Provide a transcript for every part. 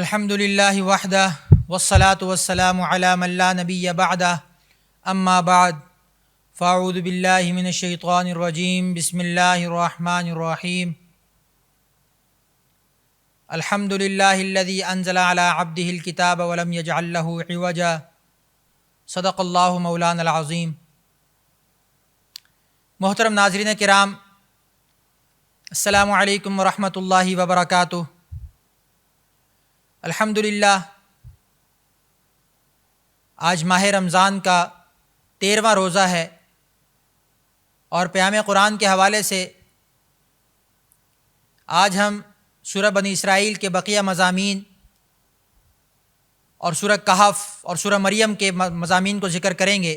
الحمد للہ وحدہ والصلاة والسلام علی من لا نبی بعدہ اما بعد فاعوذ باللہ من الشیطان الرجیم بسم اللہ الرحمن الرحیم الحمد للہ الذی انزل علی عبدہ الکتاب ولم یجعل لہ عوجا صدق اللہ مولانا العظیم۔ محترم ناظرین کرام، السلام علیکم ورحمۃ اللہ وبرکاتہ۔ الحمدللہ آج ماہ رمضان کا 13واں روزہ ہے اور پیام قرآن کے حوالے سے آج ہم سورہ بنی اسرائیل کے بقیہ مضامین اور سورہ کہف اور سورہ مریم کے مضامین کو ذکر کریں گے۔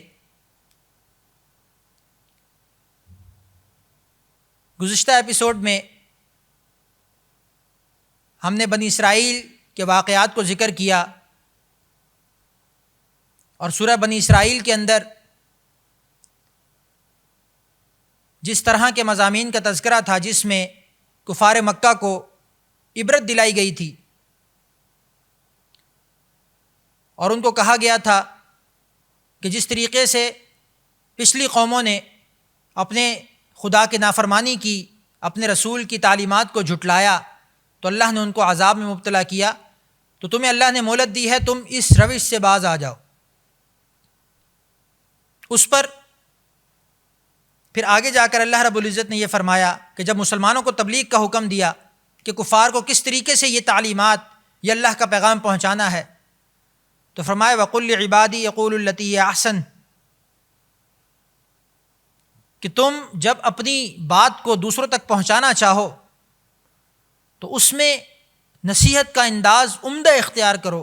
گزشتہ ایپیسوڈ میں ہم نے بنی اسرائیل کے واقعات کو ذکر کیا اور سورہ بنی اسرائیل کے اندر جس طرح کے مضامین کا تذکرہ تھا جس میں کفار مکہ کو عبرت دلائی گئی تھی اور ان کو کہا گیا تھا کہ جس طریقے سے پچھلی قوموں نے اپنے خدا کی نافرمانی کی، اپنے رسول کی تعلیمات کو جھٹلایا تو اللہ نے ان کو عذاب میں مبتلا کیا، تو تمہیں اللہ نے مہلت دی ہے، تم اس روش سے باز آ جاؤ۔ اس پر پھر آگے جا کر اللہ رب العزت نے یہ فرمایا کہ جب مسلمانوں کو تبلیغ کا حکم دیا کہ کفار کو کس طریقے سے یہ تعلیمات، یہ اللہ کا پیغام پہنچانا ہے، تو فرمایا وَقُلْ لِعِبَادِي يَقُولُوا الَّتِي هِيَ أَحْسَنُ، کہ تم جب اپنی بات کو دوسروں تک پہنچانا چاہو تو اس میں نصیحت کا انداز عمدہ اختیار کرو۔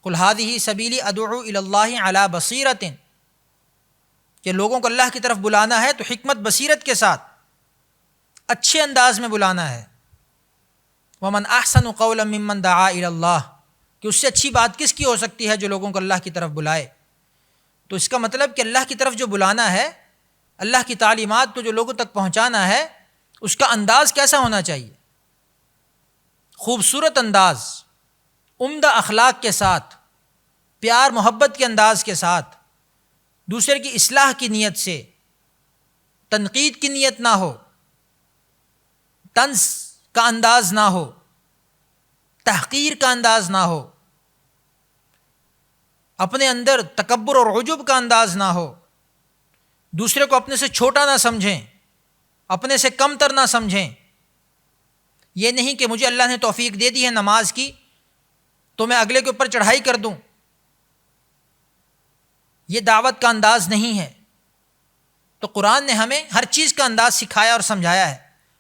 قُلْ هَٰذِهِ سَبِيلِي أَدْعُو إِلَى اللَّهِ عَلَىٰ بَصِيرَةٍ، کہ لوگوں کو اللہ کی طرف بلانا ہے تو حکمت بصیرت کے ساتھ اچھے انداز میں بلانا ہے۔ وَمَنْ أَحْسَنُ قَوْلًا مِّمَّنْ دَعَا إِلَى اللَّهِ، کہ اس سے اچھی بات کس کی ہو سکتی ہے جو لوگوں کو اللہ کی طرف بلائے۔ تو اس کا مطلب کہ اللہ کی طرف جو بلانا ہے، اللہ کی تعلیمات کو جو لوگوں تک پہنچانا ہے، اس کا انداز کیسا ہونا چاہیے؟ خوبصورت انداز، عمدہ اخلاق کے ساتھ، پیار محبت کے انداز کے ساتھ، دوسرے کی اصلاح کی نیت سے، تنقید کی نیت نہ ہو، طنز کا انداز نہ ہو، تحقیر کا انداز نہ ہو، اپنے اندر تکبر اور عجب کا انداز نہ ہو، دوسرے کو اپنے سے چھوٹا نہ سمجھیں، اپنے سے کم تر نہ سمجھیں۔ یہ نہیں کہ مجھے اللہ نے توفیق دے دی ہے نماز کی تو میں اگلے کے اوپر چڑھائی کر دوں، یہ دعوت کا انداز نہیں ہے۔ تو قرآن نے ہمیں ہر چیز کا انداز سکھایا اور سمجھایا ہے،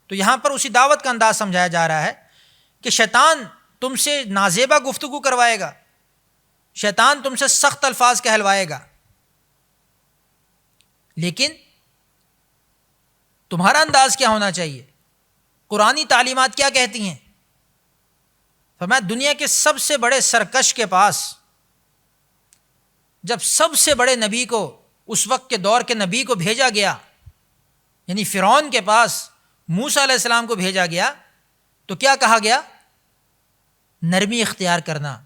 تو یہاں پر اسی دعوت کا انداز سمجھایا جا رہا ہے کہ شیطان تم سے نازیبا گفتگو کروائے گا، شیطان تم سے سخت الفاظ کہلوائے گا، لیکن تمہارا انداز کیا ہونا چاہیے؟ قرآنی تعلیمات کیا کہتی ہیں؟ فرمایا دنیا کے سب سے بڑے سرکش کے پاس جب سب سے بڑے نبی کو، اس وقت کے دور کے نبی کو بھیجا گیا، یعنی فرعون کے پاس موسیٰ علیہ السلام کو بھیجا گیا، تو کیا کہا گیا؟ نرمی اختیار کرنا،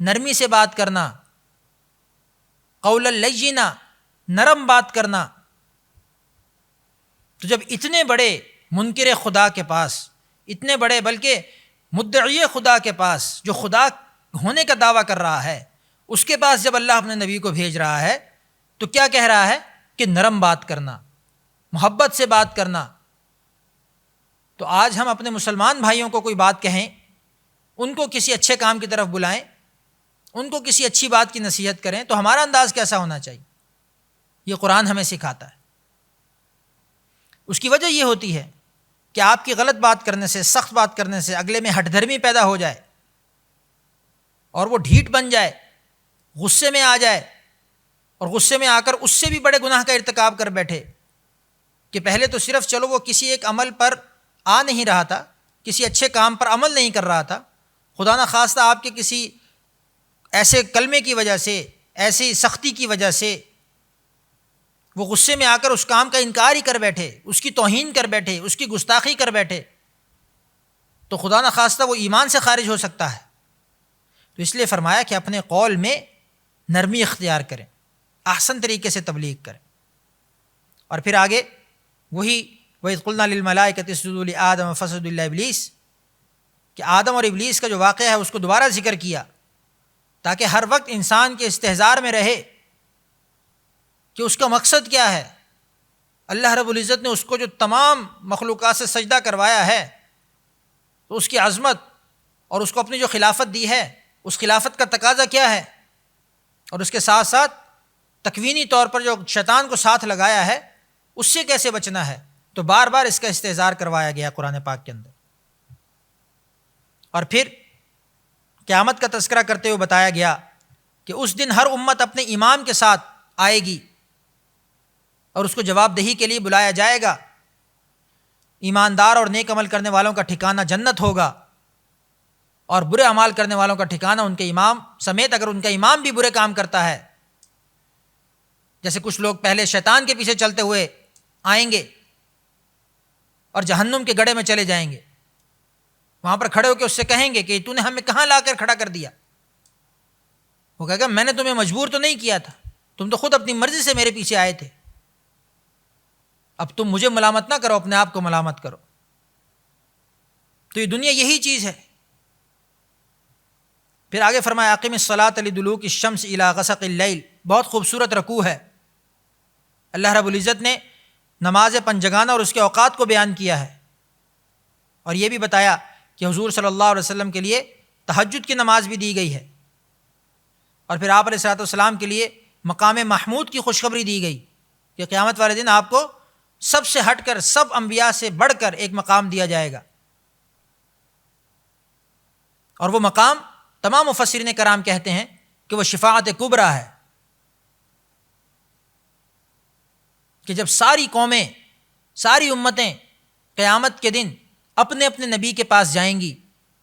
نرمی سے بات کرنا، قول لینا، نرم بات کرنا۔ تو جب اتنے بڑے منکر خدا کے پاس، اتنے بڑے بلکہ مدعی خدا کے پاس جو خدا ہونے کا دعویٰ کر رہا ہے، اس کے پاس جب اللہ اپنے نبی کو بھیج رہا ہے تو کیا کہہ رہا ہے کہ نرم بات کرنا، محبت سے بات کرنا۔ تو آج ہم اپنے مسلمان بھائیوں کو کوئی بات کہیں، ان کو کسی اچھے کام کی طرف بلائیں، ان کو کسی اچھی بات کی نصیحت کریں، تو ہمارا انداز کیسا ہونا چاہیے؟ یہ قرآن ہمیں سکھاتا ہے۔ اس کی وجہ یہ ہوتی ہے کہ آپ کی غلط بات کرنے سے، سخت بات کرنے سے اگلے میں ہٹ دھرمی پیدا ہو جائے اور وہ ڈھیٹ بن جائے، غصے میں آ جائے، اور غصے میں آ کر اس سے بھی بڑے گناہ کا ارتکاب کر بیٹھے کہ پہلے تو صرف چلو وہ کسی ایک عمل پر آ نہیں رہا تھا، کسی اچھے کام پر عمل نہیں کر رہا تھا، خدا نہ خواستہ آپ کے کسی ایسے کلمے کی وجہ سے، ایسی سختی کی وجہ سے وہ غصے میں آ کر اس کام کا انکار ہی کر بیٹھے، اس کی توہین کر بیٹھے، اس کی گستاخی کر بیٹھے، تو خدا نخواستہ وہ ایمان سے خارج ہو سکتا ہے. تو اس لیے فرمایا کہ اپنے قول میں نرمی اختیار کریں، احسن طریقے سے تبلیغ کریں. اور پھر آگے وہی وَإِذْ قُلْنَا لِلْمَلَائِكَةِ اسْجُدُوا لِآدَمَ فَسَجَدُوا إِلَّا إِبْلِيسَ کہ آدم اور ابلیس کا جو واقعہ ہے اس کو دوبارہ ذکر کیا تاکہ ہر وقت انسان کے استحضار میں رہے کہ اس کا مقصد کیا ہے. اللہ رب العزت نے اس کو جو تمام مخلوقات سے سجدہ کروایا ہے تو اس کی عظمت اور اس کو اپنی جو خلافت دی ہے اس خلافت کا تقاضا کیا ہے، اور اس کے ساتھ ساتھ تکوینی طور پر جو شیطان کو ساتھ لگایا ہے اس سے کیسے بچنا ہے. تو بار بار اس کا استحضار کروایا گیا قرآن پاک کے اندر. اور پھر قیامت کا تذکرہ کرتے ہوئے بتایا گیا کہ اس دن ہر امت اپنے امام کے ساتھ آئے گی اور اس کو جواب دہی کے لیے بلایا جائے گا. ایماندار اور نیک عمل کرنے والوں کا ٹھکانہ جنت ہوگا، اور برے اعمال کرنے والوں کا ٹھکانہ ان کے امام سمیت، اگر ان کا امام بھی برے کام کرتا ہے. جیسے کچھ لوگ پہلے شیطان کے پیچھے چلتے ہوئے آئیں گے اور جہنم کے گڑھے میں چلے جائیں گے، وہاں پر کھڑے ہو کے اس سے کہیں گے کہ تو نے ہمیں کہاں لا کر کھڑا کر دیا. وہ کہے گا میں نے تمہیں مجبور تو نہیں کیا تھا، تم تو خود اپنی مرضی سے میرے پیچھے آئے تھے. اب تم مجھے ملامت نہ کرو، اپنے آپ کو ملامت کرو. تو یہ دنیا یہی چیز ہے. پھر آگے فرمایا اقم الصلاۃ لدلوک الشمس الی غسق اللیل، بہت خوبصورت رکوع ہے. اللہ رب العزت نے نماز پنجگانہ اور اس کے اوقات کو بیان کیا ہے، اور یہ بھی بتایا کہ حضور صلی اللہ علیہ وسلم کے لیے تہجد کی نماز بھی دی گئی ہے، اور پھر آپ علیہ الصلوۃ والسلام کے لیے مقام محمود کی خوشخبری دی گئی کہ قیامت والے دن آپ کو سب سے ہٹ کر، سب انبیاء سے بڑھ کر ایک مقام دیا جائے گا. اور وہ مقام تمام مفسرین کرام کہتے ہیں کہ وہ شفاعت کبریٰ ہے، کہ جب ساری قومیں، ساری امتیں قیامت کے دن اپنے اپنے نبی کے پاس جائیں گی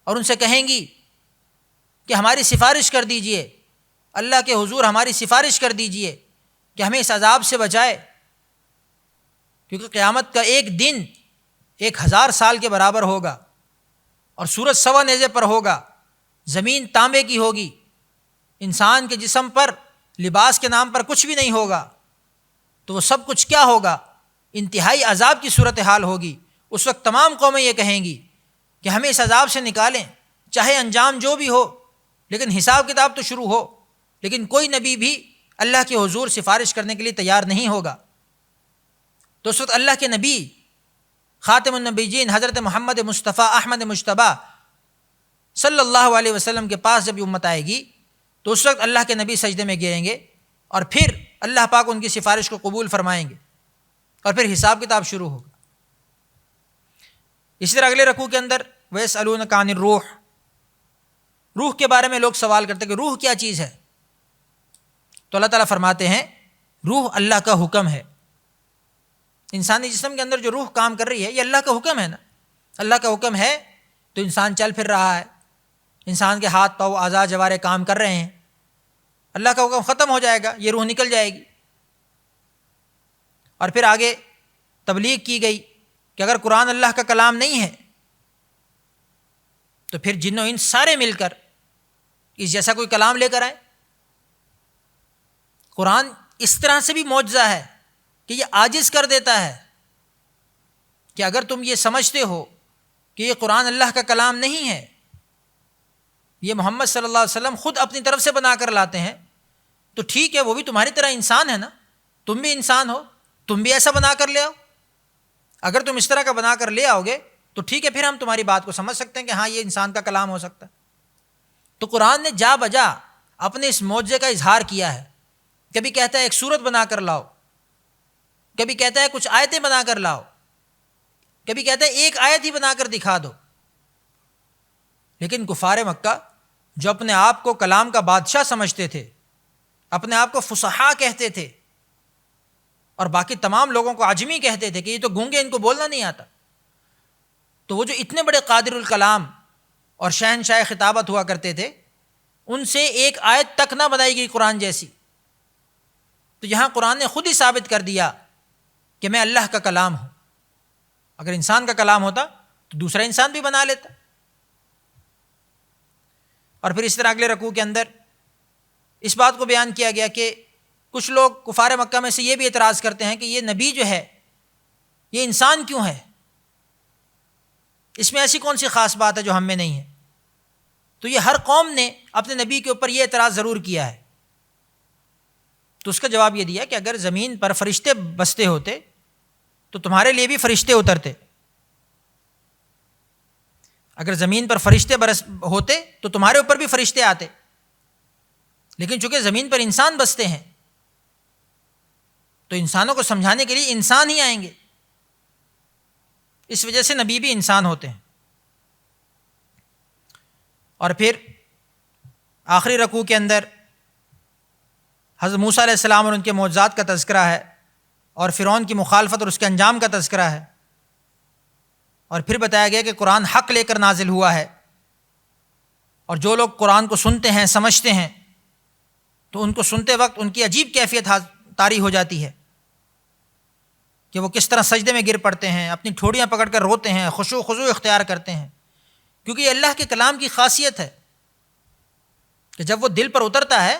اور ان سے کہیں گی کہ ہماری سفارش کر دیجئے، اللہ کے حضور ہماری سفارش کر دیجئے کہ ہمیں اس عذاب سے بچائے. کیونکہ قیامت کا ایک دن 1000 سال کے برابر ہوگا، اور سورج سوا نیزے پر ہوگا، زمین تانبے کی ہوگی، انسان کے جسم پر لباس کے نام پر کچھ بھی نہیں ہوگا. تو وہ سب کچھ کیا ہوگا؟ انتہائی عذاب کی صورتحال ہوگی. اس وقت تمام قومیں یہ کہیں گی کہ ہمیں اس عذاب سے نکالیں، چاہے انجام جو بھی ہو، لیکن حساب کتاب تو شروع ہو. لیکن کوئی نبی بھی اللہ کے حضور سفارش کرنے کے لیے تیار نہیں ہوگا. تو اس وقت اللہ کے نبی خاتم النبیین حضرت محمد مصطفیٰ احمد مجتبیٰ صلی اللہ علیہ وسلم کے پاس جب امت آئے گی تو اس وقت اللہ کے نبی سجدے میں گریں گے، اور پھر اللہ پاک ان کی سفارش کو قبول فرمائیں گے، اور پھر حساب کتاب شروع ہوگا. اسی طرح اگلے رکوع کے اندر وَيَسْأَلُونَكَ عَنِ الرُّوحِ، روح کے بارے میں لوگ سوال کرتے ہیں کہ روح کیا چیز ہے. تو اللہ تعالیٰ فرماتے ہیں روح اللہ کا حکم ہے. انسانی جسم کے اندر جو روح کام کر رہی ہے یہ اللہ کا حکم ہے نا. اللہ کا حکم ہے تو انسان چل پھر رہا ہے، انسان کے ہاتھ پاؤں اعضاء جوارے کام کر رہے ہیں. اللہ کا حکم ختم ہو جائے گا، یہ روح نکل جائے گی. اور پھر آگے تبلیغ کی گئی کہ اگر قرآن اللہ کا کلام نہیں ہے تو پھر جن و انس سارے مل کر اس جیسا کوئی کلام لے کر آئیں. قرآن اس طرح سے بھی معجزہ ہے کہ یہ عاجز کر دیتا ہے کہ اگر تم یہ سمجھتے ہو کہ یہ قرآن اللہ کا کلام نہیں ہے، یہ محمد صلی اللہ علیہ وسلم خود اپنی طرف سے بنا کر لاتے ہیں، تو ٹھیک ہے، وہ بھی تمہاری طرح انسان ہے نا، تم بھی انسان ہو، تم بھی ایسا بنا کر لے آؤ. اگر تم اس طرح کا بنا کر لے آؤ گے تو ٹھیک ہے، پھر ہم تمہاری بات کو سمجھ سکتے ہیں کہ ہاں یہ انسان کا کلام ہو سکتا ہے. تو قرآن نے جا بجا اپنے اس معجزے کا اظہار کیا ہے. کبھی کہتا ہے ایک سورت بنا کر لاؤ، کبھی کہتا ہے کچھ آیتیں بنا کر لاؤ، کبھی کہتا ہے ایک آیت ہی بنا کر دکھا دو. لیکن کفار مکہ جو اپنے آپ کو کلام کا بادشاہ سمجھتے تھے، اپنے آپ کو فصحاء کہتے تھے، اور باقی تمام لوگوں کو عجمی کہتے تھے کہ یہ تو گونگے، ان کو بولنا نہیں آتا، تو وہ جو اتنے بڑے قادر الکلام اور شہنشاہ خطابت ہوا کرتے تھے، ان سے ایک آیت تک نہ بنائی گئی قرآن جیسی. تو یہاں قرآن نے خود ہی ثابت کر دیا کہ میں اللہ کا کلام ہوں. اگر انسان کا کلام ہوتا تو دوسرا انسان بھی بنا لیتا. اور پھر اس طرح اگلے رکوع کے اندر اس بات کو بیان کیا گیا کہ کچھ لوگ کفار مکہ میں سے یہ بھی اعتراض کرتے ہیں کہ یہ نبی جو ہے یہ انسان کیوں ہے، اس میں ایسی کون سی خاص بات ہے جو ہم میں نہیں ہے؟ تو یہ ہر قوم نے اپنے نبی کے اوپر یہ اعتراض ضرور کیا ہے. تو اس کا جواب یہ دیا کہ اگر زمین پر فرشتے بستے ہوتے تو تمہارے لیے بھی فرشتے اترتے، اگر زمین پر فرشتے برس ہوتے تو تمہارے اوپر بھی فرشتے آتے، لیکن چونکہ زمین پر انسان بستے ہیں تو انسانوں کو سمجھانے کے لیے انسان ہی آئیں گے، اس وجہ سے نبی بھی انسان ہوتے ہیں. اور پھر آخری رکوع کے اندر حضرت موسیٰ علیہ السلام اور ان کے معجزات کا تذکرہ ہے، اور فرعون کی مخالفت اور اس کے انجام کا تذکرہ ہے، اور پھر بتایا گیا کہ قرآن حق لے کر نازل ہوا ہے، اور جو لوگ قرآن کو سنتے ہیں سمجھتے ہیں تو ان کو سنتے وقت ان کی عجیب کیفیت طاری ہو جاتی ہے کہ وہ کس طرح سجدے میں گر پڑتے ہیں، اپنی ٹھوڑیاں پکڑ کر روتے ہیں، خشوع و خضوع اختیار کرتے ہیں، کیونکہ یہ اللہ کے کلام کی خاصیت ہے کہ جب وہ دل پر اترتا ہے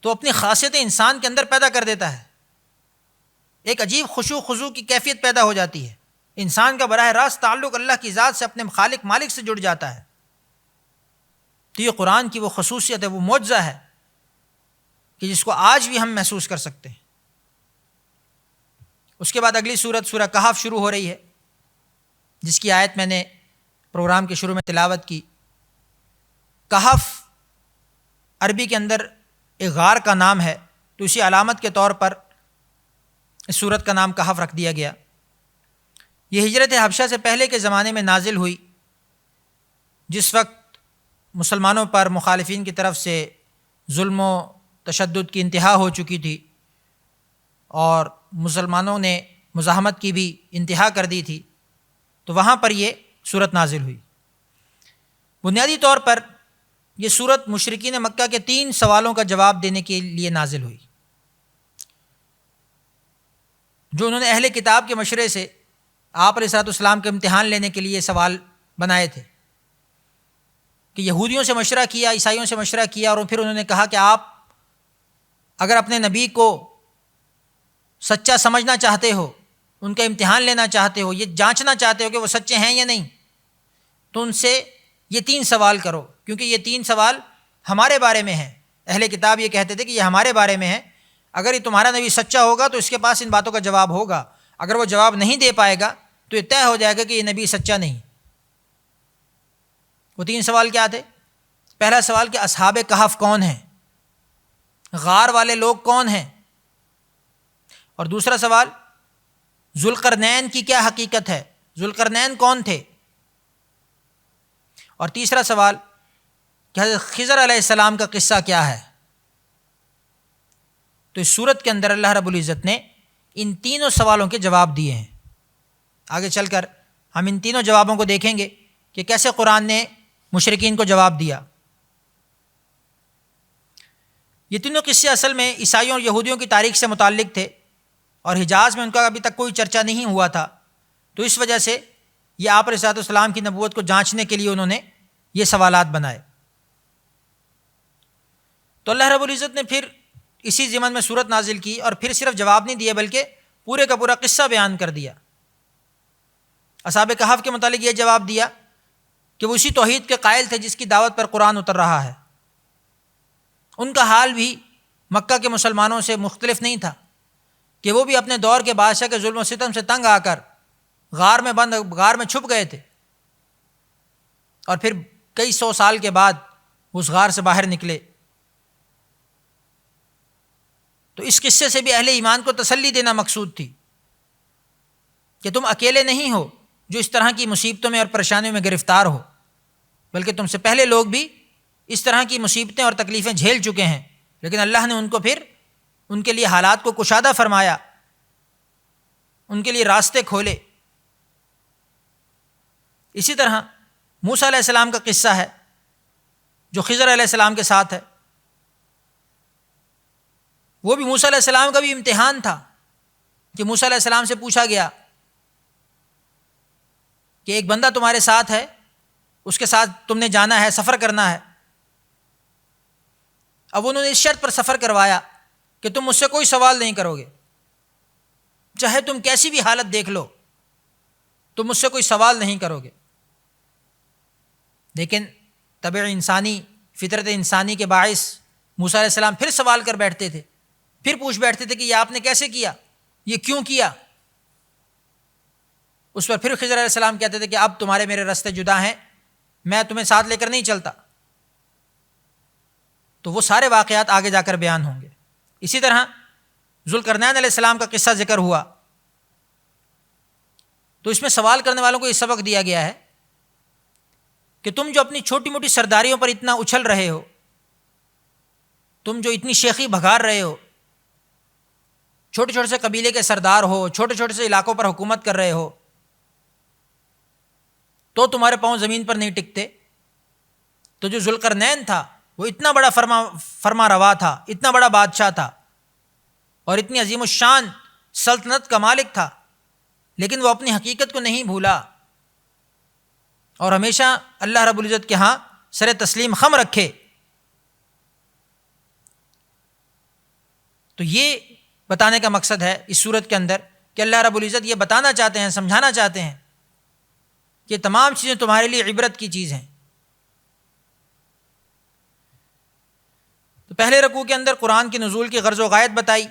تو اپنی خاصیتیں انسان کے اندر پیدا کر دیتا ہے، ایک عجیب خشوع و خضوع کی کیفیت پیدا ہو جاتی ہے، انسان کا براہ راست تعلق اللہ کی ذات سے، اپنے خالق مالک سے جڑ جاتا ہے. تو یہ قرآن کی وہ خصوصیت ہے، وہ معجزہ ہے کہ جس کو آج بھی ہم محسوس کر سکتے ہیں. اس کے بعد اگلی سورت سورہ کہف شروع ہو رہی ہے، جس کی آیت میں نے پروگرام کے شروع میں تلاوت کی. کہف عربی کے اندر ایک غار کا نام ہے، تو اسی علامت کے طور پر اس سورت کا نام کہف رکھ دیا گیا. یہ ہجرت حبشہ سے پہلے کے زمانے میں نازل ہوئی، جس وقت مسلمانوں پر مخالفین کی طرف سے ظلم و تشدد کی انتہا ہو چکی تھی، اور مسلمانوں نے مزاحمت کی بھی انتہا کر دی تھی، تو وہاں پر یہ سورت نازل ہوئی. بنیادی طور پر یہ سورت مشرکین مکہ کے 3 سوالوں کا جواب دینے کے لیے نازل ہوئی، جو انہوں نے اہل کتاب کے مشورے سے آپ علیہ الصلوۃ والسلام کے امتحان لینے کے لیے سوال بنائے تھے، کہ یہودیوں سے مشورہ کیا، عیسائیوں سے مشورہ کیا، اور پھر انہوں نے کہا کہ آپ اگر اپنے نبی کو سچا سمجھنا چاہتے ہو، ان کا امتحان لینا چاہتے ہو، یہ جانچنا چاہتے ہو کہ وہ سچے ہیں یا نہیں، تو ان سے یہ 3 سوال کرو، کیونکہ یہ 3 سوال ہمارے بارے میں ہیں. اہل کتاب یہ کہتے تھے کہ یہ ہمارے بارے میں ہے، اگر یہ تمہارا نبی سچا ہوگا تو اس کے پاس ان باتوں کا جواب ہوگا، اگر وہ جواب نہیں دے پائے گا تو یہ طے ہو جائے گا کہ یہ نبی سچا نہیں. وہ 3 سوال کیا تھے؟ پہلا سوال کہ اصحاب کہف کون ہیں، غار والے لوگ کون ہیں، اور دوسرا سوال ذوالقرنین کی کیا حقیقت ہے، ذوالقرنین کون تھے، اور تیسرا سوال کہ حضرت خضر علیہ السلام کا قصہ کیا ہے. تو اس صورت کے اندر اللہ رب العزت نے ان تینوں سوالوں کے جواب دیے ہیں. آگے چل کر ہم ان تینوں جوابوں کو دیکھیں گے کہ کیسے قرآن نے مشرکین کو جواب دیا. یہ تینوں قصے اصل میں عیسائیوں اور یہودیوں کی تاریخ سے متعلق تھے، اور حجاز میں ان کا ابھی تک کوئی چرچا نہیں ہوا تھا، تو اس وجہ سے یہ آپ علیہ السلام کی نبوت کو جانچنے کے لیے انہوں نے یہ سوالات بنائے. تو اللہ رب العزت نے پھر اسی ضمن میں سورت نازل کی، اور پھر صرف جواب نہیں دیا بلکہ پورے کا پورا قصہ بیان کر دیا. اصحاب کہف کے متعلق یہ جواب دیا کہ وہ اسی توحید کے قائل تھے جس کی دعوت پر قرآن اتر رہا ہے. ان کا حال بھی مکہ کے مسلمانوں سے مختلف نہیں تھا کہ وہ بھی اپنے دور کے بادشاہ کے ظلم و ستم سے تنگ آ کر غار میں چھپ گئے تھے، اور پھر کئی 100 سال کے بعد اس غار سے باہر نکلے. تو اس قصے سے بھی اہل ایمان کو تسلی دینا مقصود تھی کہ تم اکیلے نہیں ہو جو اس طرح کی مصیبتوں میں اور پریشانیوں میں گرفتار ہو، بلکہ تم سے پہلے لوگ بھی اس طرح کی مصیبتیں اور تکلیفیں جھیل چکے ہیں، لیکن اللہ نے ان کو پھر ان کے لیے حالات کو کشادہ فرمایا، ان کے لیے راستے کھولے. اسی طرح موسیٰ علیہ السلام کا قصہ ہے جو خضر علیہ السلام کے ساتھ ہے. وہ بھی موسیٰ علیہ السلام کا بھی امتحان تھا کہ موسیٰ علیہ السلام سے پوچھا گیا کہ ایک بندہ تمہارے ساتھ ہے، اس کے ساتھ تم نے جانا ہے، سفر کرنا ہے، اب انہوں نے اس شرط پر سفر کروایا کہ تم مجھ سے کوئی سوال نہیں کرو گے، چاہے تم کیسی بھی حالت دیکھ لو، تم مجھ سے کوئی سوال نہیں کرو گے۔ لیکن طبع انسانی، فطرت انسانی کے باعث موسیٰ علیہ السلام پھر سوال کر بیٹھتے تھے، پھر پوچھ بیٹھتے تھے کہ یہ آپ نے کیسے کیا، یہ کیوں کیا؟ اس پر پھر خضر علیہ السلام کہتے تھے کہ اب تمہارے میرے راستے جدا ہیں، میں تمہیں ساتھ لے کر نہیں چلتا۔ تو وہ سارے واقعات آگے جا کر بیان ہوں گے۔ اسی طرح ذوالقرنین علیہ السلام کا قصہ ذکر ہوا، تو اس میں سوال کرنے والوں کو یہ سبق دیا گیا ہے کہ تم جو اپنی چھوٹی موٹی سرداریوں پر اتنا اچھل رہے ہو، تم جو اتنی شیخی بھگار رہے ہو، چھوٹے چھوٹے سے قبیلے کے سردار ہو، چھوٹے چھوٹے سے علاقوں پر حکومت کر رہے ہو، تو تمہارے پاؤں زمین پر نہیں ٹکتے۔ تو جو ذوالقرنین تھا وہ اتنا بڑا فرما روا تھا، اتنا بڑا بادشاہ تھا اور اتنی عظیم الشان سلطنت کا مالک تھا، لیکن وہ اپنی حقیقت کو نہیں بھولا اور ہمیشہ اللہ رب العزت کے ہاں سر تسلیم خم رکھے۔ تو یہ بتانے کا مقصد ہے اس صورت کے اندر کہ اللہ رب العزت یہ بتانا چاہتے ہیں، سمجھانا چاہتے ہیں کہ تمام چیزیں تمہارے لیے عبرت کی چیز ہیں۔ تو پہلے رکوع کے اندر قرآن کے نزول کی غرض و غایت بتائی،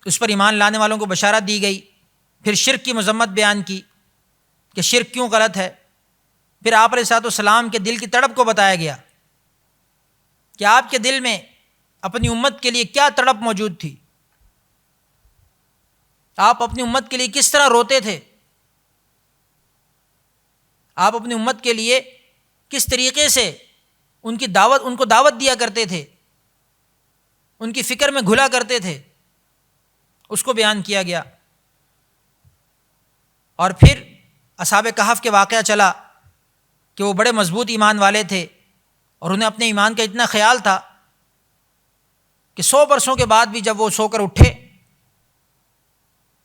اس پر ایمان لانے والوں کو بشارت دی گئی، پھر شرک کی مذمت بیان کی کہ شرک کیوں غلط ہے، پھر آپ علیہ السلام کے دل کی تڑپ کو بتایا گیا کہ آپ کے دل میں اپنی امت کے لیے کیا تڑپ موجود تھی، آپ اپنی امت کے لیے کس طرح روتے تھے، آپ اپنی امت کے لیے کس طریقے سے ان کو دعوت دیا کرتے تھے، ان کی فکر میں گھلا کرتے تھے، اس کو بیان کیا گیا۔ اور پھر اصحاب کہف کے واقعہ چلا کہ وہ بڑے مضبوط ایمان والے تھے اور انہیں اپنے ایمان کا اتنا خیال تھا کہ 100 برسوں کے بعد بھی جب وہ سو کر اٹھے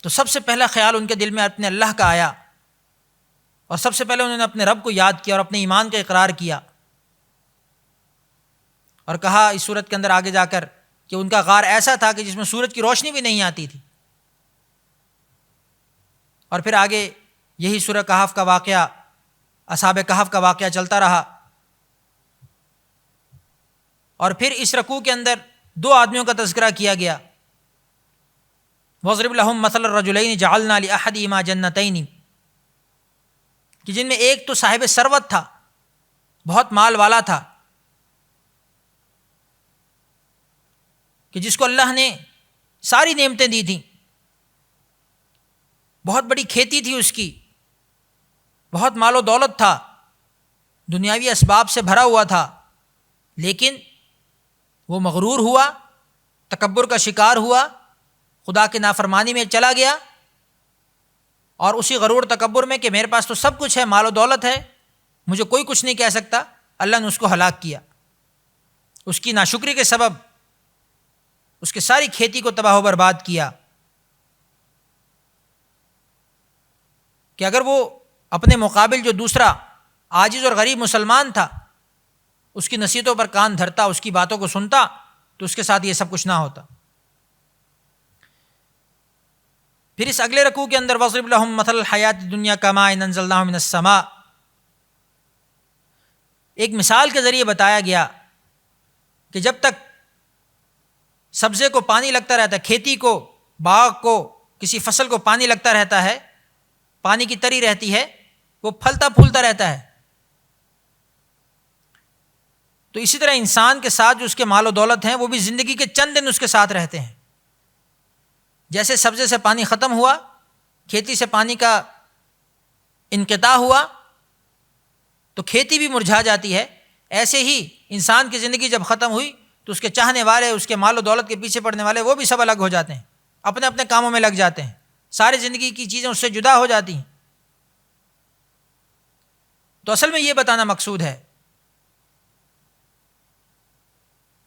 تو سب سے پہلا خیال ان کے دل میں اپنے اللہ کا آیا اور سب سے پہلے انہوں نے اپنے رب کو یاد کیا اور اپنے ایمان کا اقرار کیا، اور کہا اس صورت کے اندر آگے جا کر کہ ان کا غار ایسا تھا کہ جس میں سورج کی روشنی بھی نہیں آتی تھی۔ اور پھر آگے یہی سورہ کہف کا واقعہ، اصحاب کہف کا واقعہ چلتا رہا، اور پھر اس رکوع کے اندر 2 آدمیوں کا تذکرہ کیا گیا، وَاضْرِبْ لَهُم مَثَلَ الرَّجُلَيْنِ جَعَلْنَا لِأَحَدِهِمَا جَنَّتَيْنِ، کہ جن میں ایک تو صاحب ثروت تھا، بہت مال والا تھا، کہ جس کو اللہ نے ساری نعمتیں دی تھیں، بہت بڑی کھیتی تھی اس کی، بہت مال و دولت تھا، دنیاوی اسباب سے بھرا ہوا تھا، لیکن وہ مغرور ہوا، تکبر کا شکار ہوا، خدا کی نافرمانی میں چلا گیا، اور اسی غرور تکبر میں کہ میرے پاس تو سب کچھ ہے، مال و دولت ہے، مجھے کوئی کچھ نہیں کہہ سکتا، اللہ نے اس کو ہلاک کیا۔ اس کی ناشکری کے سبب اس کی ساری کھیتی کو تباہ و برباد کیا، کہ اگر وہ اپنے مقابل جو دوسرا عاجز اور غریب مسلمان تھا اس کی نصیحتوں پر کان دھرتا، اس کی باتوں کو سنتا، تو اس کے ساتھ یہ سب کچھ نہ ہوتا۔ پھر اس اگلے رکوع کے اندر وَاضْرِبْ لَهُم مَثَلَ الْحَيَاةِ الدُّنْيَا كَمَاءٍ أَنزَلْنَاهُ مِنَ السَّمَاءِ، ایک مثال کے ذریعے بتایا گیا کہ جب تک سبزے کو پانی لگتا رہتا ہے، کھیتی کو، باغ کو، کسی فصل کو پانی لگتا رہتا ہے، پانی کی تری رہتی ہے، وہ پھلتا پھولتا رہتا ہے، تو اسی طرح انسان کے ساتھ جو اس کے مال و دولت ہیں وہ بھی زندگی کے چند دن اس کے ساتھ رہتے ہیں۔ جیسے سبزے سے پانی ختم ہوا، کھیتی سے پانی کا انقطاع ہوا تو کھیتی بھی مرجھا جاتی ہے، ایسے ہی انسان کی زندگی جب ختم ہوئی تو اس کے چاہنے والے، اس کے مال و دولت کے پیچھے پڑنے والے، وہ بھی سب الگ ہو جاتے ہیں، اپنے اپنے کاموں میں لگ جاتے ہیں، ساری زندگی کی چیزیں اس سے جدا ہو جاتی ہیں۔ تو اصل میں یہ بتانا مقصود ہے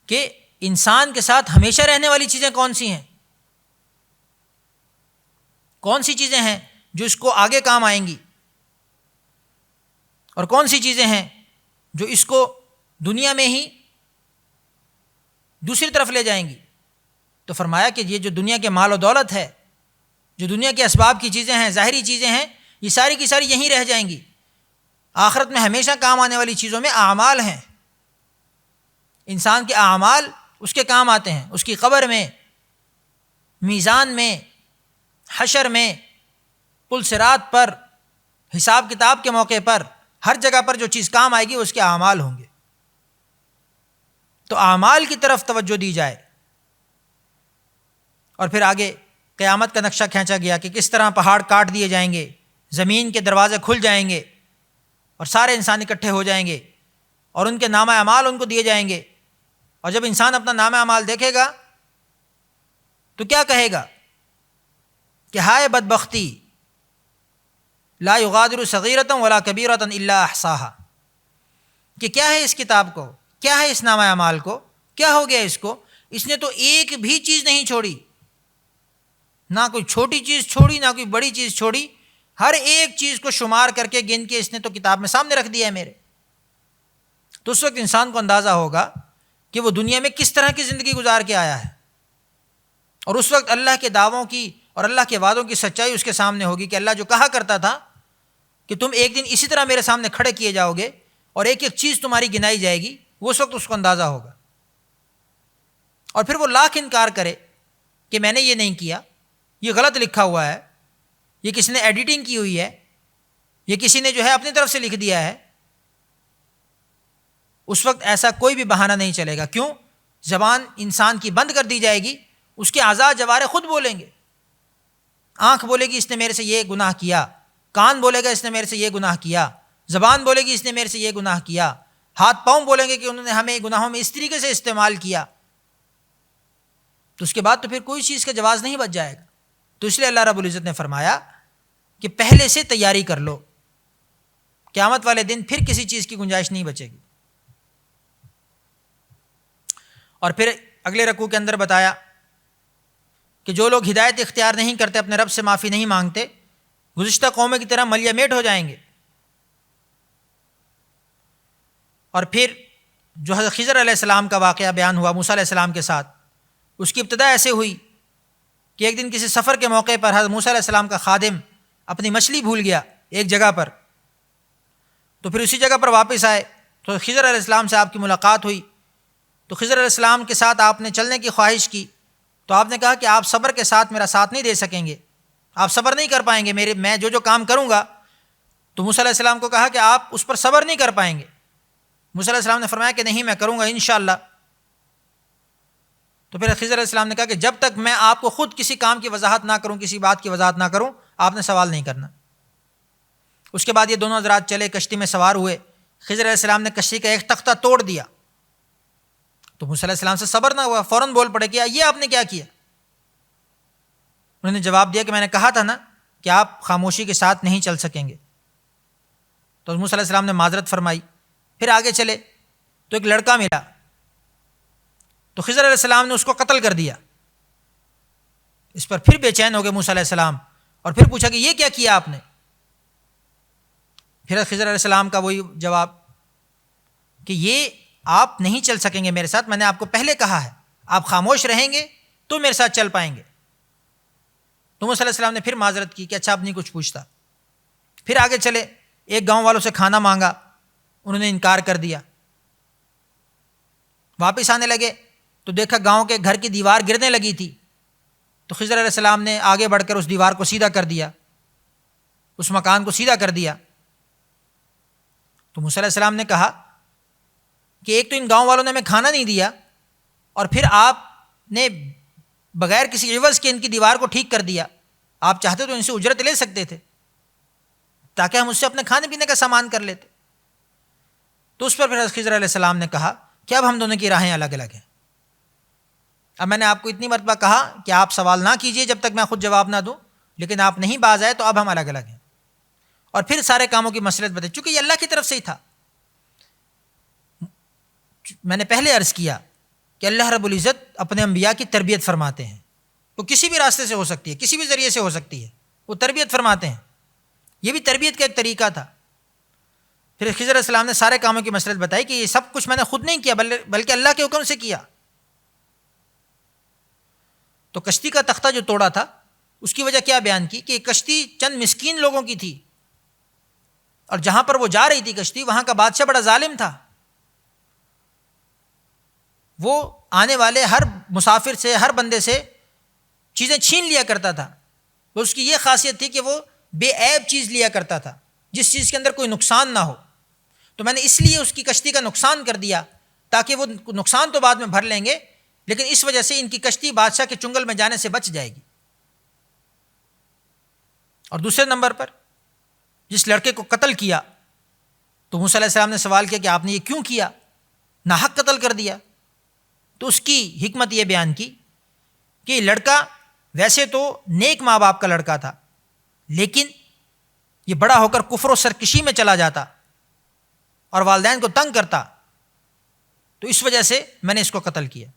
کہ انسان کے ساتھ ہمیشہ رہنے والی چیزیں کون سی ہیں، کون سی چیزیں ہیں جو اس کو آگے کام آئیں گی، اور کون سی چیزیں ہیں جو اس کو دنیا میں ہی دوسری طرف لے جائیں گی۔ تو فرمایا کہ یہ جو دنیا کے مال و دولت ہے، جو دنیا کے اسباب کی چیزیں ہیں، ظاہری چیزیں ہیں، یہ ساری کی ساری یہیں رہ جائیں گی۔ آخرت میں ہمیشہ کام آنے والی چیزوں میں اعمال ہیں۔ انسان کے اعمال اس کے کام آتے ہیں، اس کی قبر میں، میزان میں، حشر میں، پل صراط پر، حساب کتاب کے موقع پر، ہر جگہ پر جو چیز کام آئے گی اس کے اعمال ہوں گے۔ تو اعمال کی طرف توجہ دی جائے۔ اور پھر آگے قیامت کا نقشہ کھینچا گیا کہ کس طرح پہاڑ کاٹ دیے جائیں گے، زمین کے دروازے کھل جائیں گے اور سارے انسان اکٹھے ہو جائیں گے اور ان کے نامہ اعمال ان کو دیے جائیں گے۔ اور جب انسان اپنا نامہ اعمال دیکھے گا تو کیا کہے گا کہ ہائے بدبختی، لا یغادر صغیرۃ ولا کبیرۃ الا احصاها، کہ کیا ہے اس کتاب کو، کیا ہے اس نامہ اعمال کو، کیا ہو گیا اس کو، اس نے تو ایک بھی چیز نہیں چھوڑی، نہ کوئی چھوٹی چیز چھوڑی، نہ کوئی بڑی چیز چھوڑی، ہر ایک چیز کو شمار کر کے گن کے اس نے تو کتاب میں سامنے رکھ دیا ہے میرے۔ تو اس وقت انسان کو اندازہ ہوگا کہ وہ دنیا میں کس طرح کی زندگی گزار کے آیا ہے، اور اس وقت اللہ کے دعووں کی اور اللہ کے وعدوں کی سچائی اس کے سامنے ہوگی کہ اللہ جو کہا کرتا تھا کہ تم ایک دن اسی طرح میرے سامنے کھڑے کیے جاؤ گے اور ایک ایک چیز تمہاری گنائی جائے گی، وہ اس وقت اس کو اندازہ ہوگا۔ اور پھر وہ لاکھ انکار کرے کہ میں نے یہ نہیں کیا، یہ غلط لکھا ہوا ہے، یہ کسی نے ایڈیٹنگ کی ہوئی ہے، یہ کسی نے جو ہے اپنی طرف سے لکھ دیا ہے۔ اس وقت ایسا کوئی بھی بہانہ نہیں چلے گا۔ کیوں؟ زبان انسان کی بند کر دی جائے گی، اس کے اعضاء جوارح خود بولیں گے۔ آنکھ بولے گی اس نے میرے سے یہ گناہ کیا، کان بولے گا اس نے میرے سے یہ گناہ کیا، زبان بولے گی اس نے میرے سے یہ گناہ کیا، ہاتھ پاؤں بولیں گے کہ انہوں نے ہمیں گناہوں میں اس طریقے سے استعمال کیا۔ تو اس کے بعد تو پھر کوئی چیز کا جواز نہیں بچ جائے گا۔ تو اس لیے اللہ رب العزت نے فرمایا کہ پہلے سے تیاری کر لو، قیامت والے دن پھر کسی چیز کی گنجائش نہیں بچے گی۔ اور پھر اگلے رکوع کے اندر بتایا کہ جو لوگ ہدایت اختیار نہیں کرتے، اپنے رب سے معافی نہیں مانگتے، گزشتہ قوموں کی طرح ملیہ میٹ ہو جائیں گے۔ اور پھر جو حضرت خضر علیہ السلام کا واقعہ بیان ہوا موسیٰ علیہ السلام کے ساتھ، اس کی ابتدا ایسے ہوئی کہ ایک دن کسی سفر کے موقع پر حضرت موسیٰ علیہ السلام کا خادم اپنی مچھلی بھول گیا ایک جگہ پر، تو پھر اسی جگہ پر واپس آئے تو خضر علیہ السلام سے آپ کی ملاقات ہوئی۔ تو خضر علیہ السلام کے ساتھ آپ نے چلنے کی خواہش کی، تو آپ نے کہا کہ آپ صبر کے ساتھ میرا ساتھ نہیں دے سکیں گے، آپ صبر نہیں کر پائیں گے، میں جو کام کروں گا۔ تو موسیٰ علیہ السلام کو کہا کہ آپ اس پر صبر نہیں کر پائیں گے۔ موسیٰ علیہ السلام نے فرمایا کہ نہیں، میں کروں گا انشاءاللہ۔ تو پھر خضر علیہ السلام نے کہا کہ جب تک میں آپ کو خود کسی کام کی وضاحت نہ کروں، کسی بات کی وضاحت نہ کروں، آپ نے سوال نہیں کرنا۔ اس کے بعد یہ دونوں حضرات چلے، کشتی میں سوار ہوئے۔ خضر علیہ السلام نے کشتی کا ایک تختہ توڑ دیا، تو موسیٰ علیہ السلام سے صبر نہ ہوا، فوراً بول پڑے کہ یہ آپ نے کیا کیا؟ انہوں نے جواب دیا کہ میں نے کہا تھا نا کہ آپ خاموشی کے ساتھ نہیں چل سکیں گے۔ تو موسیٰ علیہ السلام نے معذرت فرمائی۔ پھر آگے چلے تو ایک لڑکا ملا، تو خضر علیہ السلام نے اس کو قتل کر دیا۔ اس پر پھر بے چین ہو گئے موسیٰ علیہ السلام، اور پھر پوچھا کہ یہ کیا کیا آپ نے؟ پھر خضر علیہ السلام کا وہی جواب کہ یہ آپ نہیں چل سکیں گے میرے ساتھ، میں نے آپ کو پہلے کہا ہے، آپ خاموش رہیں گے تو میرے ساتھ چل پائیں گے۔ تو موسیٰ علیہ السلام نے پھر معذرت کی کہ اچھا اب نہیں کچھ پوچھتا۔ پھر آگے چلے، ایک گاؤں والوں سے کھانا مانگا، انہوں نے انکار کر دیا۔ واپس آنے لگے تو دیکھا گاؤں کے گھر کی دیوار گرنے لگی تھی، تو خضر علیہ السلام نے آگے بڑھ کر اس دیوار کو سیدھا کر دیا، اس مکان کو سیدھا کر دیا۔ تو موسیٰ علیہ السلام نے کہا کہ ایک تو ان گاؤں والوں نے ہمیں کھانا نہیں دیا، اور پھر آپ نے بغیر کسی عوض کے ان کی دیوار کو ٹھیک کر دیا۔ آپ چاہتے تو ان سے اجرت لے سکتے تھے تاکہ ہم اس سے اپنے کھانے پینے کا سامان کر لیتے۔ تو اس پر پھر خضر علیہ السلام نے کہا کہ اب ہم دونوں کی راہیں الگ الگ ہیں۔ اب میں نے آپ کو اتنی مرتبہ کہا کہ آپ سوال نہ کیجئے جب تک میں خود جواب نہ دوں، لیکن آپ نہیں باز آئے تو اب ہم الگ الگ ہیں۔ اور پھر سارے کاموں کی مصلحت بتائی، چونکہ یہ اللہ کی طرف سے ہی تھا۔ میں نے پہلے عرض کیا کہ اللہ رب العزت اپنے انبیاء کی تربیت فرماتے ہیں، وہ کسی بھی راستے سے ہو سکتی ہے، کسی بھی ذریعے سے ہو سکتی ہے، وہ تربیت فرماتے ہیں۔ یہ بھی تربیت کا ایک طریقہ تھا۔ پھر خضر علیہ السلام نے سارے کاموں کی مصلحت بتائی کہ یہ سب کچھ میں نے خود نہیں کیا بلکہ اللہ کے حکم سے کیا۔ تو کشتی کا تختہ جو توڑا تھا اس کی وجہ کیا بیان کی کہ یہ کشتی چند مسکین لوگوں کی تھی، اور جہاں پر وہ جا رہی تھی کشتی وہاں کا بادشاہ بڑا ظالم تھا، وہ آنے والے ہر مسافر سے، ہر بندے سے چیزیں چھین لیا کرتا تھا۔ تو اس کی یہ خاصیت تھی کہ وہ بے عیب چیز لیا کرتا تھا، جس چیز کے اندر کوئی نقصان نہ ہو۔ تو میں نے اس لیے اس کی کشتی کا نقصان کر دیا تاکہ وہ نقصان تو بعد میں بھر لیں گے، لیکن اس وجہ سے ان کی کشتی بادشاہ کے چنگل میں جانے سے بچ جائے گی۔ اور دوسرے نمبر پر جس لڑکے کو قتل کیا تو موسیٰ علیہ السلام نے سوال کیا کہ آپ نے یہ کیوں کیا، ناحق قتل کر دیا؟ تو اس کی حکمت یہ بیان کی کہ یہ لڑکا ویسے تو نیک ماں باپ کا لڑکا تھا، لیکن یہ بڑا ہو کر کفر و سرکشی میں چلا جاتا اور والدین کو تنگ کرتا، تو اس وجہ سے میں نے اس کو قتل کیا۔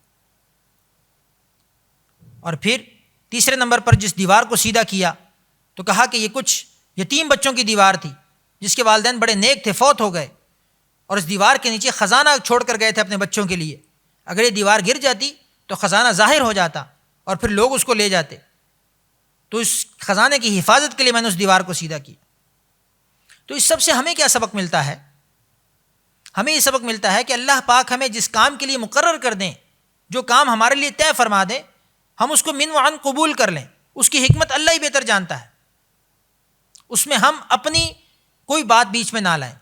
اور پھر تیسرے نمبر پر جس دیوار کو سیدھا کیا تو کہا کہ یہ کچھ یتیم بچوں کی دیوار تھی جس کے والدین بڑے نیک تھے، فوت ہو گئے، اور اس دیوار کے نیچے خزانہ چھوڑ کر گئے تھے اپنے بچوں کے لیے۔ اگر یہ دیوار گر جاتی تو خزانہ ظاہر ہو جاتا اور پھر لوگ اس کو لے جاتے، تو اس خزانے کی حفاظت کے لیے میں نے اس دیوار کو سیدھا کیا۔ تو اس سب سے ہمیں کیا سبق ملتا ہے؟ ہمیں یہ سبق ملتا ہے کہ اللہ پاک ہمیں جس کام کے لیے مقرر کر دیں، جو کام ہمارے لیے طے فرما دیں، ہم اس کو من وعن قبول کر لیں۔ اس کی حکمت اللہ ہی بہتر جانتا ہے، اس میں ہم اپنی کوئی بات بیچ میں نہ لائیں۔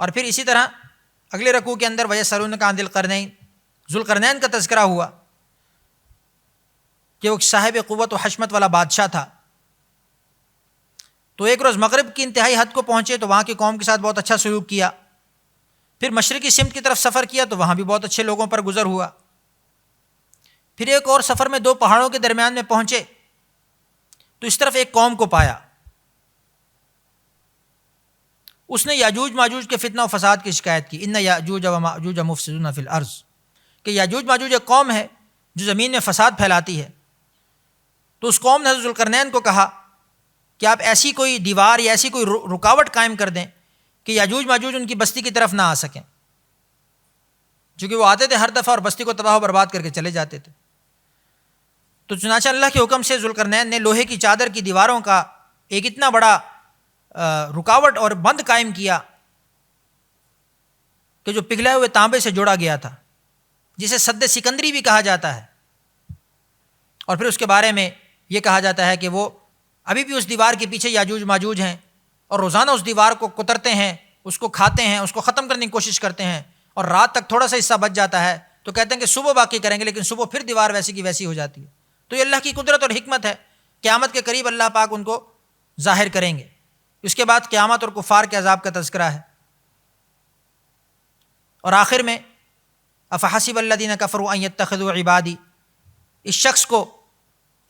اور پھر اسی طرح اگلے رکوع کے اندر وَيَسْأَلُونَكَ عَنِ ذِي الْقَرْنَيْنِ، ذوالقرنین کا تذکرہ ہوا کہ وہ صاحب قوت و حشمت والا بادشاہ تھا۔ تو ایک روز مغرب کی انتہائی حد کو پہنچے تو وہاں کی قوم کے ساتھ بہت اچھا سلوک کیا، پھر مشرقی سمت کی طرف سفر کیا تو وہاں بھی بہت اچھے لوگوں پر گزر ہوا، پھر ایک اور سفر میں 2 پہاڑوں کے درمیان میں پہنچے تو اس طرف ایک قوم کو پایا، اس نے یاجوج ماجوج کے فتنہ و فساد کی شکایت کی، ان یاجوج و ماجوج مفسدون فی الارض، کہ یاجوج ماجوج ایک قوم ہے جو زمین میں فساد پھیلاتی ہے۔ تو اس قوم نے حضرت ذوالقرنین کو کہا کہ آپ ایسی کوئی دیوار یا ایسی کوئی رکاوٹ قائم کر دیں کہ یاجوج ماجوج ان کی بستی کی طرف نہ آ سکیں، چونکہ وہ آتے تھے ہر دفعہ اور بستی کو تباہ و برباد کر کے چلے جاتے تھے۔ تو چنانچہ اللہ کے حکم سے ذوالقرنین نے لوہے کی چادر کی دیواروں کا ایک اتنا بڑا رکاوٹ اور بند قائم کیا کہ جو پگھلے ہوئے تانبے سے جوڑا گیا تھا، جسے سد سکندری بھی کہا جاتا ہے۔ اور پھر اس کے بارے میں یہ کہا جاتا ہے کہ وہ ابھی بھی اس دیوار کے پیچھے یاجوج ماجوج ہیں، اور روزانہ اس دیوار کو کترتے ہیں، اس کو کھاتے ہیں، اس کو ختم کرنے کی کوشش کرتے ہیں، اور رات تک تھوڑا سا حصہ بچ جاتا ہے تو کہتے ہیں کہ صبح باقی کریں گے، لیکن صبح پھر دیوار ویسی کی ویسی ہو جاتی ہے۔ تو یہ اللہ کی قدرت اور حکمت ہے، قیامت کے قریب اللہ پاک ان کو ظاہر کریں گے۔ اس کے بعد قیامت اور کفار کے عذاب کا تذکرہ ہے، اور آخر میں افحسب الذین کفروا ان یتخذوا عبادی، اس شخص کو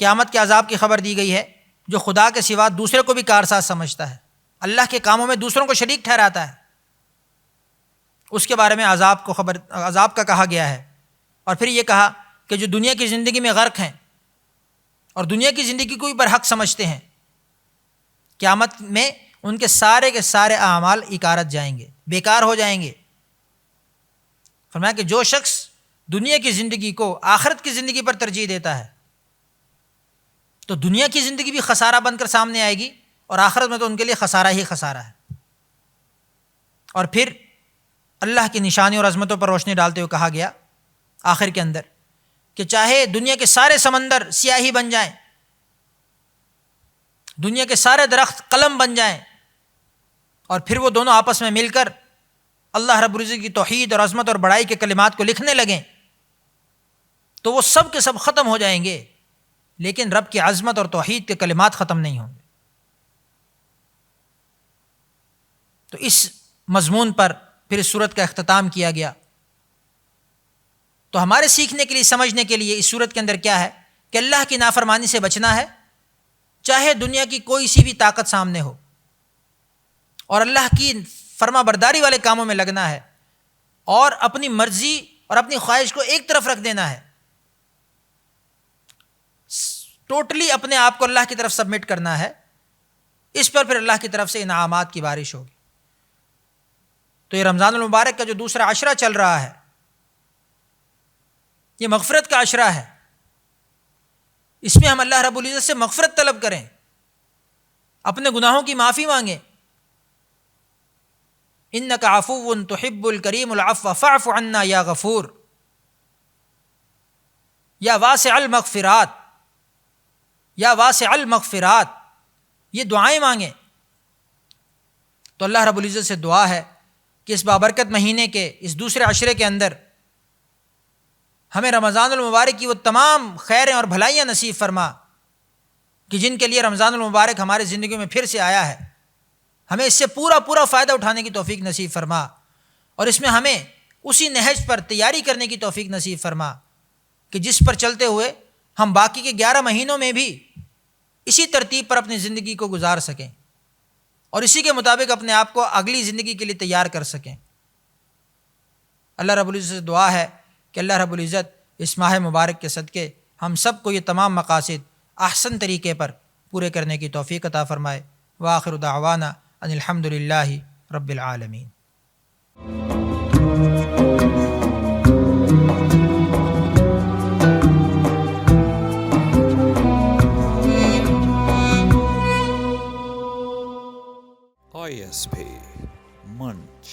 قیامت کے عذاب کی خبر دی گئی ہے جو خدا کے سوا دوسرے کو بھی کارساز سمجھتا ہے، اللہ کے کاموں میں دوسروں کو شریک ٹھہراتا ہے، اس کے بارے میں عذاب کا کہا گیا ہے۔ اور پھر یہ کہا کہ جو دنیا کی زندگی میں غرق ہیں اور دنیا کی زندگی کو بھی برحق سمجھتے ہیں، قیامت میں ان کے سارے اعمال اکارت جائیں گے، بیکار ہو جائیں گے۔ فرمایا کہ جو شخص دنیا کی زندگی کو آخرت کی زندگی پر ترجیح دیتا ہے تو دنیا کی زندگی بھی خسارہ بن کر سامنے آئے گی، اور آخرت میں تو ان کے لیے خسارہ ہی خسارہ ہے۔ اور پھر اللہ کی نشانی اور عظمتوں پر روشنی ڈالتے ہوئے کہا گیا آخر کے اندر کہ چاہے دنیا کے سارے سمندر سیاہی بن جائیں، دنیا کے سارے درخت قلم بن جائیں، اور پھر وہ دونوں آپس میں مل کر اللہ رب العزت کی توحید اور عظمت اور بڑائی کے کلمات کو لکھنے لگیں تو وہ سب کے سب ختم ہو جائیں گے، لیکن رب کی عظمت اور توحید کے کلمات ختم نہیں ہوں گے۔ تو اس مضمون پر پھر اس سورت کا اختتام کیا گیا۔ تو ہمارے سیکھنے کے لیے، سمجھنے کے لیے اس سورت کے اندر کیا ہے کہ اللہ کی نافرمانی سے بچنا ہے، چاہے دنیا کی کوئی سی بھی طاقت سامنے ہو، اور اللہ کی فرما برداری والے کاموں میں لگنا ہے، اور اپنی مرضی اور اپنی خواہش کو ایک طرف رکھ دینا ہے، ٹوٹلی اپنے آپ کو اللہ کی طرف سبمٹ کرنا ہے۔ اس پر پھر اللہ کی طرف سے انعامات کی بارش ہوگی۔ تو یہ رمضان المبارک کا جو دوسرا عشرہ چل رہا ہے، یہ مغفرت کا عشرہ ہے، اس میں ہم اللہ رب العزت سے مغفرت طلب کریں، اپنے گناہوں کی معافی مانگیں۔ انک عفو تحب الکریم العفو فاعف عنا یا غفور یا واسع المغفرات، یا واسع المغفرات، یہ دعائیں مانگیں۔ تو اللہ رب العزت سے دعا ہے کہ اس بابرکت مہینے کے اس دوسرے عشرے کے اندر ہمیں رمضان المبارک کی وہ تمام خیریں اور بھلائیاں نصیب فرما کہ جن کے لیے رمضان المبارک ہمارے زندگی میں پھر سے آیا ہے، ہمیں اس سے پورا فائدہ اٹھانے کی توفیق نصیب فرما، اور اس میں ہمیں اسی نہج پر تیاری کرنے کی توفیق نصیب فرما کہ جس پر چلتے ہوئے ہم باقی کے 11 مہینوں میں بھی اسی ترتیب پر اپنی زندگی کو گزار سکیں اور اسی کے مطابق اپنے آپ کو اگلی زندگی کے لیے تیار کر سکیں۔ اللہ رب العزت سے دعا ہے کہ اللہ رب العزت اس ماہ مبارک کے صدقے ہم سب کو یہ تمام مقاصد احسن طریقے پر پورے کرنے کی توفیق عطا فرمائے۔ وآخر دعوانا ان الحمد للہ رب العالمین۔ ISP Munch